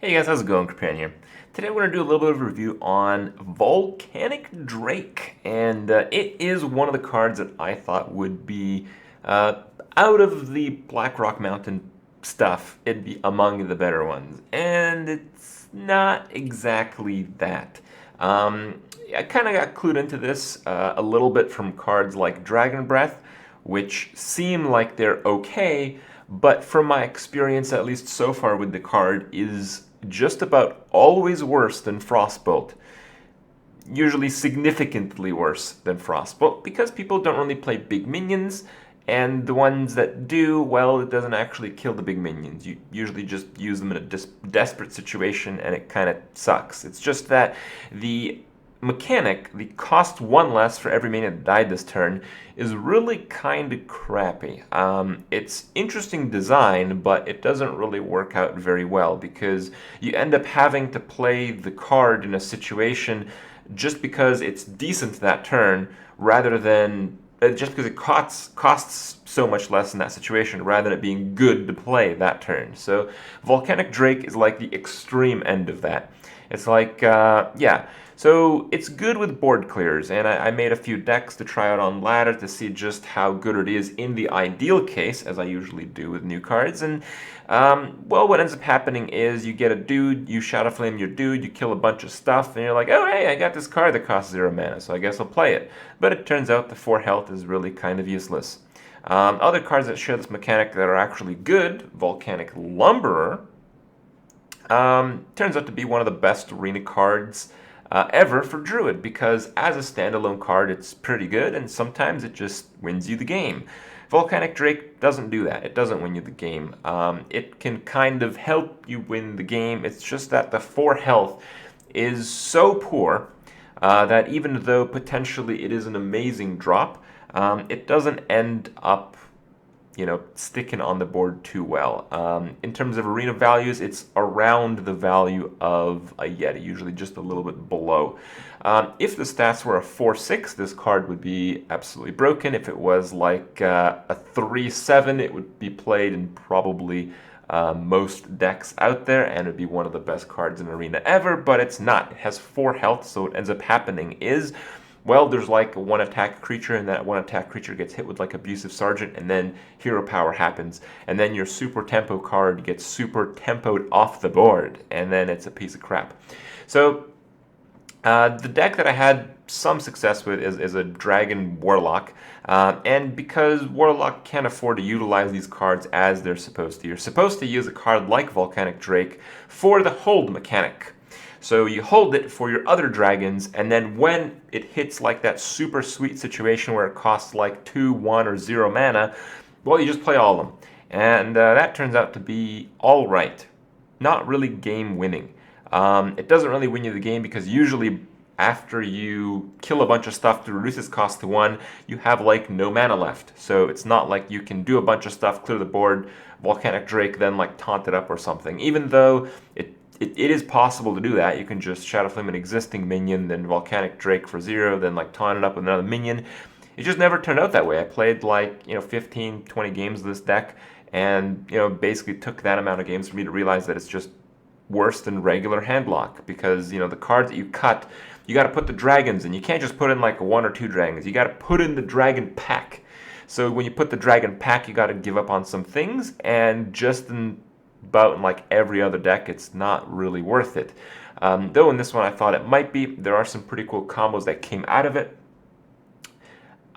Hey guys, how's it going? Cripan here. Today we're going to do a little bit of a review on Volcanic Drake, and it is one of the cards that I thought would be, out of the Blackrock Mountain stuff, it'd be among the better ones, and it's not exactly that. I kind of got clued into this a little bit from cards like Dragon Breath, which seem like they're okay, but from my experience, at least so far with the card, is just about always worse than Frostbolt. Usually significantly worse than Frostbolt because people don't really play big minions, and the ones that do, well, it doesn't actually kill the big minions. You usually just use them in a desperate situation and it kind of sucks. It's just that the mechanic, the cost one less for every minion that died this turn, is really kind of crappy. It's interesting design, but it doesn't really work out very well because you end up having to play the card in a situation just because it's decent that turn rather than just because it costs so much less in that situation rather than it being good to play that turn. So Volcanic Drake is like the extreme end of that. It's like, yeah. So it's good with board clears, and I made a few decks to try out on ladder to see just how good it is in the ideal case, as I usually do with new cards. And well, what ends up happening is you get a dude, you Shadow Flame your dude, you kill a bunch of stuff, and you're like, oh hey, I got this card that costs 0 mana, so I guess I'll play it. But it turns out the 4 health is really kind of useless. Other cards that share this mechanic that are actually good, Volcanic Lumberer, turns out to be one of the best arena cards ever for Druid because as a standalone card it's pretty good and sometimes it just wins you the game. Volcanic Drake doesn't do that. It doesn't win you the game. It can kind of help you win the game. It's just that the 4 health is so poor that even though potentially it is an amazing drop, it doesn't end up sticking on the board too well. In terms of arena values, it's around the value of a Yeti, usually just a little bit below. If the stats were a 4-6, this card would be absolutely broken. If it was like a 3-7, it would be played in probably most decks out there, and it would be one of the best cards in Arena ever, but it's not. It has 4 health, so what ends up happening is, well, there's like a 1 attack creature, and that 1 attack creature gets hit with like Abusive Sergeant, and then Hero Power happens, and then your super tempo card gets super tempoed off the board, and then it's a piece of crap. So the deck that I had some success with is a Dragon Warlock, and because Warlock can't afford to utilize these cards as they're supposed to, you're supposed to use a card like Volcanic Drake for the hold mechanic. So you hold it for your other dragons, and then when it hits like that super sweet situation where it costs like 2, 1, or 0 mana, well, you just play all of them. And that turns out to be all right. Not really game winning. It doesn't really win you the game because usually after you kill a bunch of stuff to reduce its cost to 1, you have like no mana left. So it's not like you can do a bunch of stuff, clear the board, Volcanic Drake, then like taunt it up or something. Even though it is possible to do that. You can just Shadow Flame an existing minion, then Volcanic Drake for 0, then like taunt it up with another minion. It just never turned out that way. I played like 15, 20 games of this deck, and basically took that amount of games for me to realize that it's just worse than regular handlock because the cards that you cut, you got to put the dragons in. You can't just put in like 1 or 2 dragons. You got to put in the dragon pack. So when you put the dragon pack, you got to give up on some things, and just in like every other deck, it's not really worth it. Though in this one I thought it might be. There are some pretty cool combos that came out of it.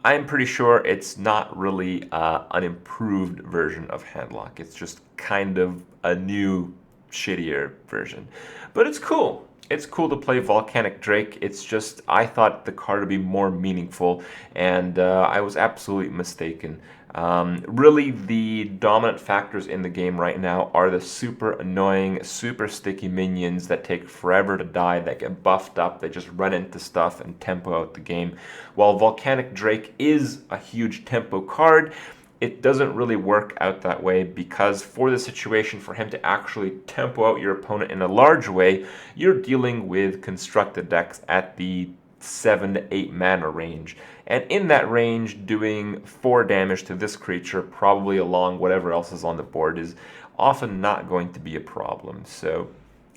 I'm pretty sure it's not really an improved version of Handlock. It's just kind of a new, shittier version. But it's cool. It's cool to play Volcanic Drake. It's just, I thought the card would be more meaningful, and I was absolutely mistaken. Really, the dominant factors in the game right now are the super annoying, super sticky minions that take forever to die, that get buffed up, that just run into stuff and tempo out the game. While Volcanic Drake is a huge tempo card, it doesn't really work out that way because for the situation for him to actually tempo out your opponent in a large way, you're dealing with constructed decks at the 7 to 8 mana range. And in that range, doing 4 damage to this creature, probably along whatever else is on the board, is often not going to be a problem. So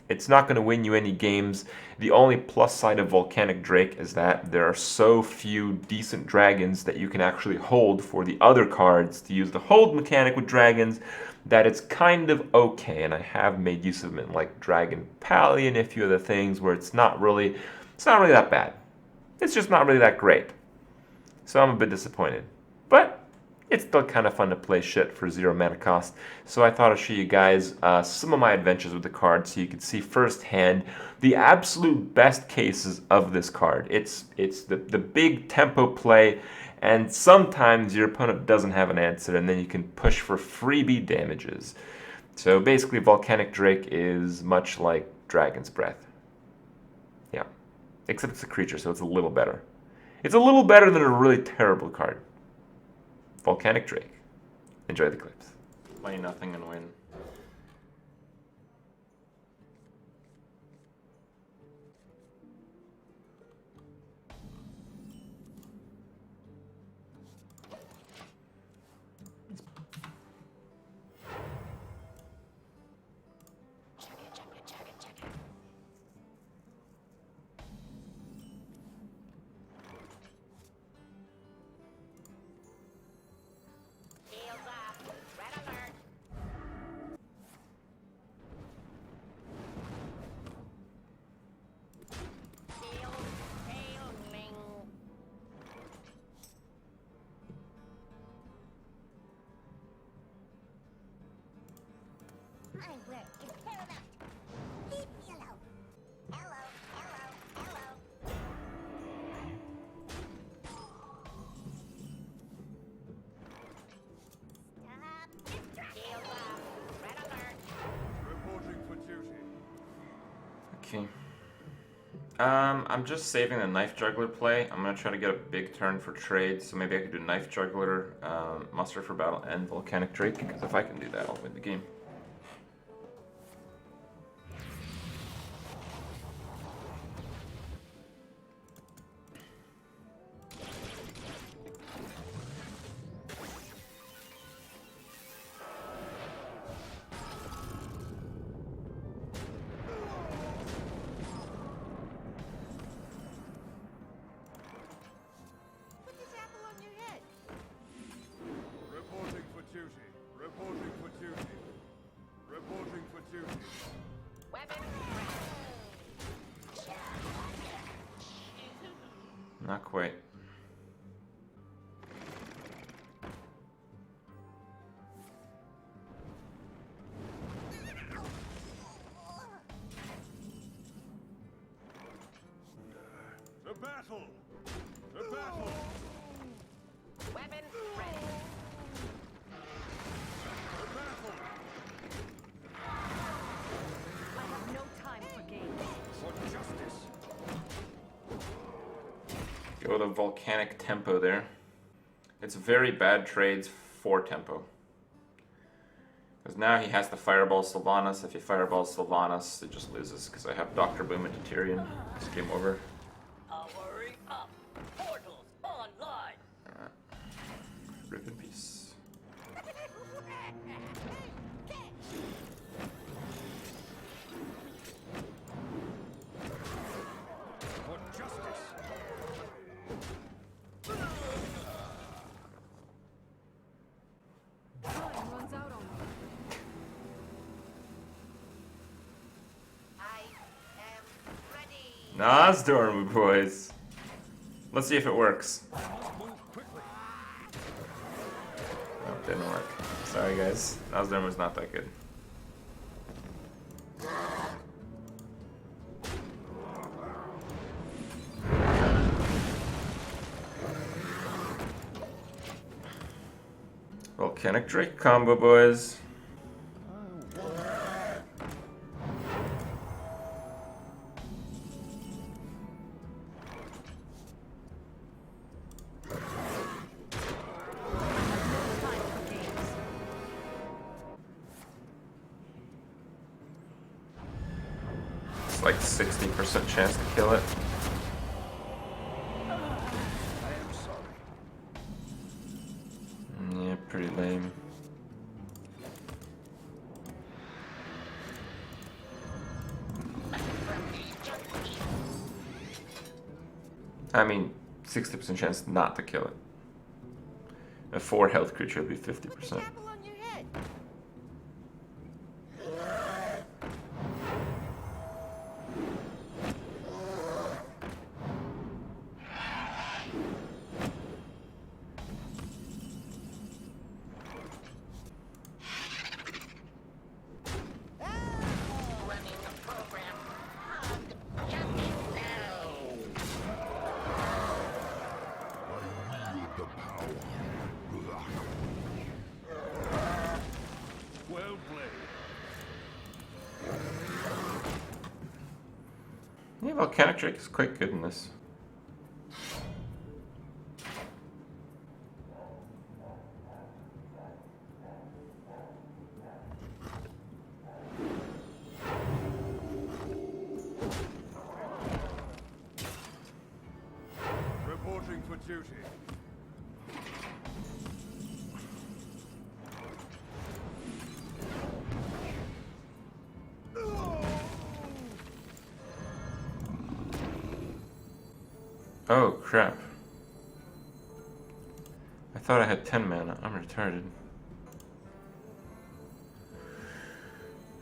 It's not going to win you any games. The only plus side of Volcanic Drake is that there are so few decent dragons that you can actually hold for the other cards to use the hold mechanic with dragons that it's kind of okay. And I have made use of it in like Dragon Pally and a few other things where it's not really that bad. It's just not really that great. So I'm a bit disappointed. But it's still kind of fun to play shit for 0 mana cost. So I thought I'd show you guys some of my adventures with the card so you can see firsthand the absolute best cases of this card. It's the big tempo play, and sometimes your opponent doesn't have an answer, and then you can push for freebie damages. So basically Volcanic Drake is much like Dragon's Breath. Yeah. Except it's a creature, so it's a little better. It's a little better than a really terrible card. Volcanic Drake. Enjoy the clips. Play nothing and win. My work is paramount. Leave me alone. Hello, hello, hello. Stop distracting. Red alert. Reporting for duty. Okay. I'm just saving the Knife Juggler play. I'm going to try to get a big turn for trade, so maybe I could do Knife Juggler, Muster for Battle, and Volcanic Drake, because if I can do that, I'll win the game. Put this apple on your head. Reporting for duty. Reporting for duty. Reporting for duty. Weapon Not quite. The battle! The battle! Weapon ready. The battle! I have no time for games. For justice! Go to Volcanic Tempo there. It's very bad trades for Tempo. Because now he has to Fireball Sylvanas. If he Fireballs Sylvanas, it just loses. Because I have Dr. Boom into Tyrion. It's game over. Hurry up! Portals online! Rip in peace. For justice! Time runs out on me. I am ready. Nozdorm, boys. Let's see if it works. Move quickly! Oh, didn't work. Sorry, guys. Nozdorm was not that good. Volcanic Drake combo, boys. Time for games. It's like 60% chance to kill it. I am sorry. Yeah, pretty lame. I mean, 60% chance not to kill it. A 4 health creature would be 50%. Apple on your head. Running the program. Jumping now. Well played. Yeah, Volcanic Drake is quite good in this. Reporting for duty. Oh, crap. I thought I had 10 mana. I'm retarded.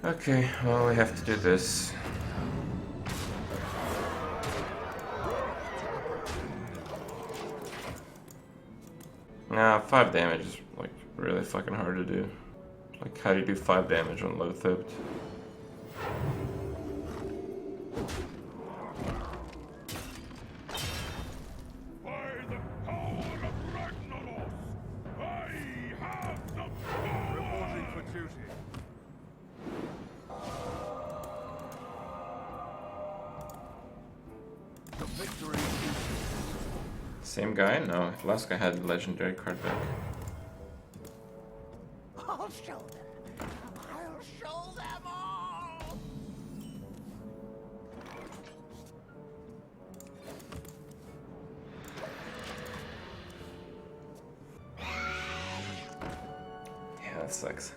Okay, well, we have to do this. Nah, 5 damage is, like, really fucking hard to do. Like, how do you do 5 damage on low thipped? By the power of Ragnaros, I have the power! Reporting for duty. The victory is Same guy? No, last guy had legendary card back. I'll show them. I'll show them all. Yeah, that sucks.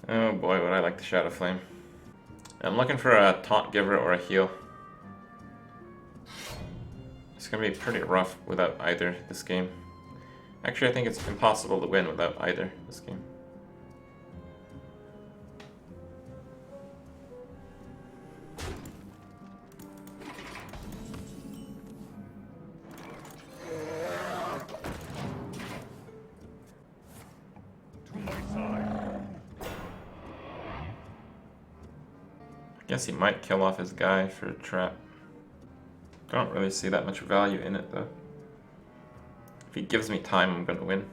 Oh boy, would I like the Shadow Flame. I'm looking for a Taunt Giver or a heal. It's gonna be pretty rough without either this game. Actually, I think it's impossible to win without either this game. to my side. Guess he might kill off his guy for a trap. Don't really see that much value in it though. If he gives me time, I'm gonna win.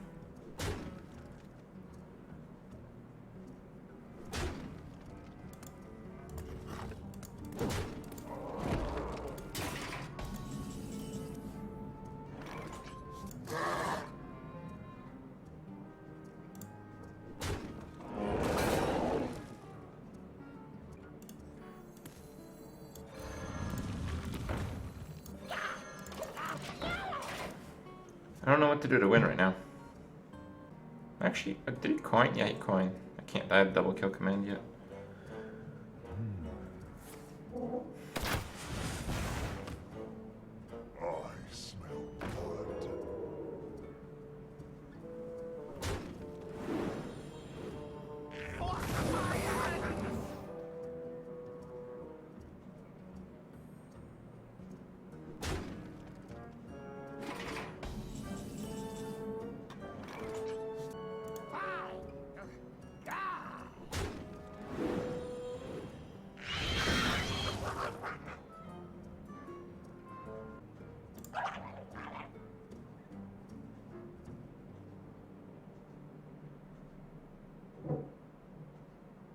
I don't know what to do to win right now. Actually, did he coin? Yeah, he coined. I can't die the double kill command yet. I smell blood.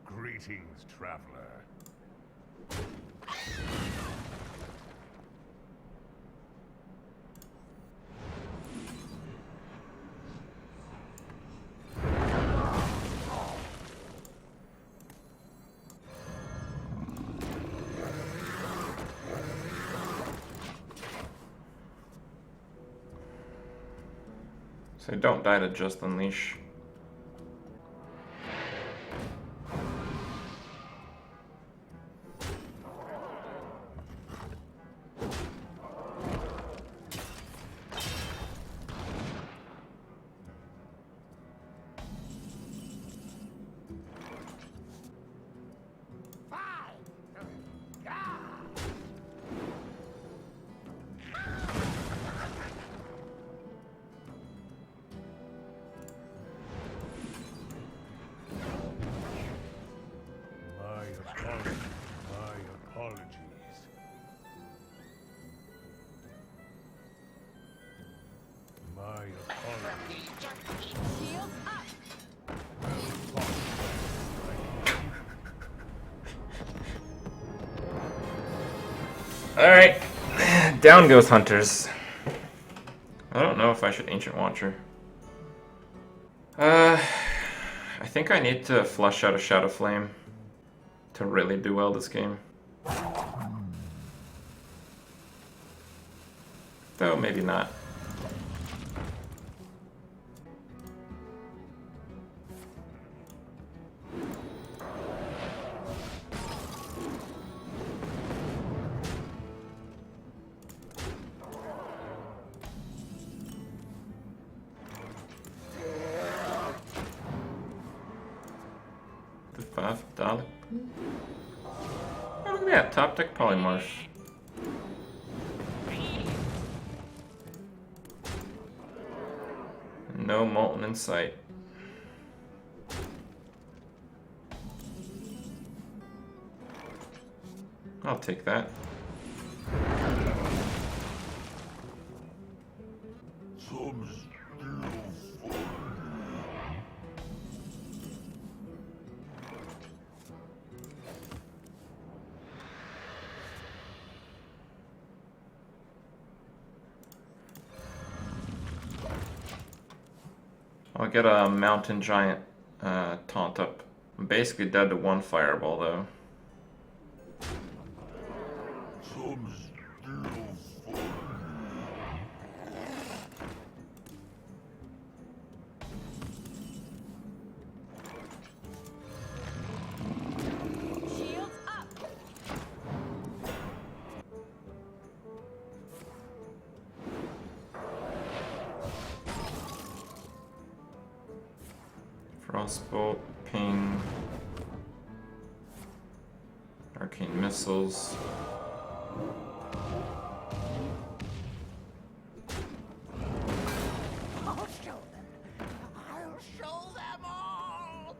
Greetings, traveler. So don't die to just unleash. My apologies. My apologies. Shields up! Alright, down goes Hunters. I don't know if I should Ancient Watcher. I think I need to flush out a Shadow Flame to really do well this game. Though maybe not. The $5. Oh, look at that, top deck Polymorph. No Molten in sight. I'll take that. I'll get a Mountain Giant taunt up. I'm basically dead to one Fireball though. Shields up! Frostbolt, Ping, Arcane Missiles. I'll show them. I'll show them all.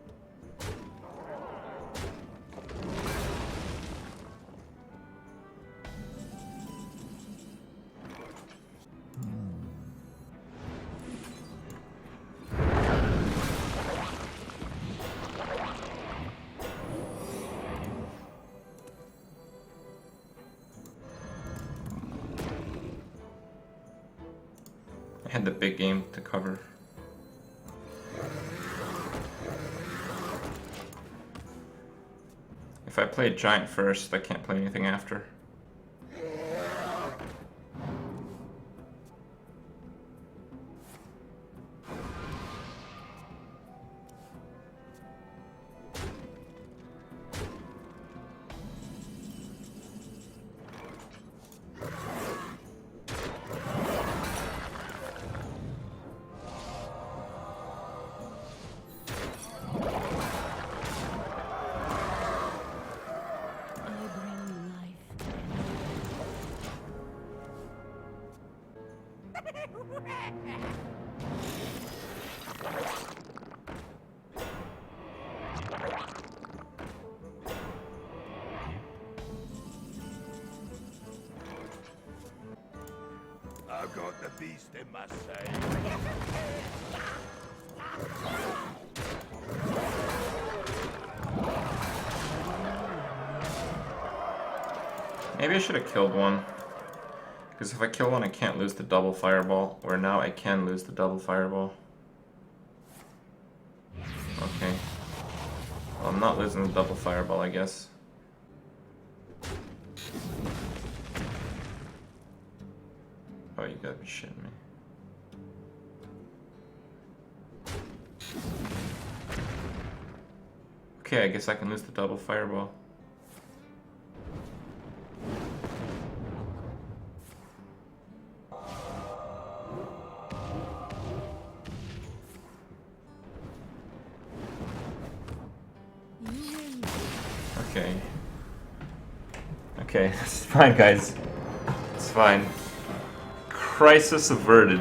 I had the big game to cover. If I play Giant first, I can't play anything after. I bring life. I've got the beast in my sight. Maybe I should have killed one. Because if I kill one, I can't lose the double Fireball. Where now I can lose the double Fireball. Okay. Well, I'm not losing the double Fireball, I guess. Oh, you gotta be shitting me. Okay, I guess I can lose the double fireball. You win. Okay. Okay, it's fine, guys. It's fine. Crisis averted.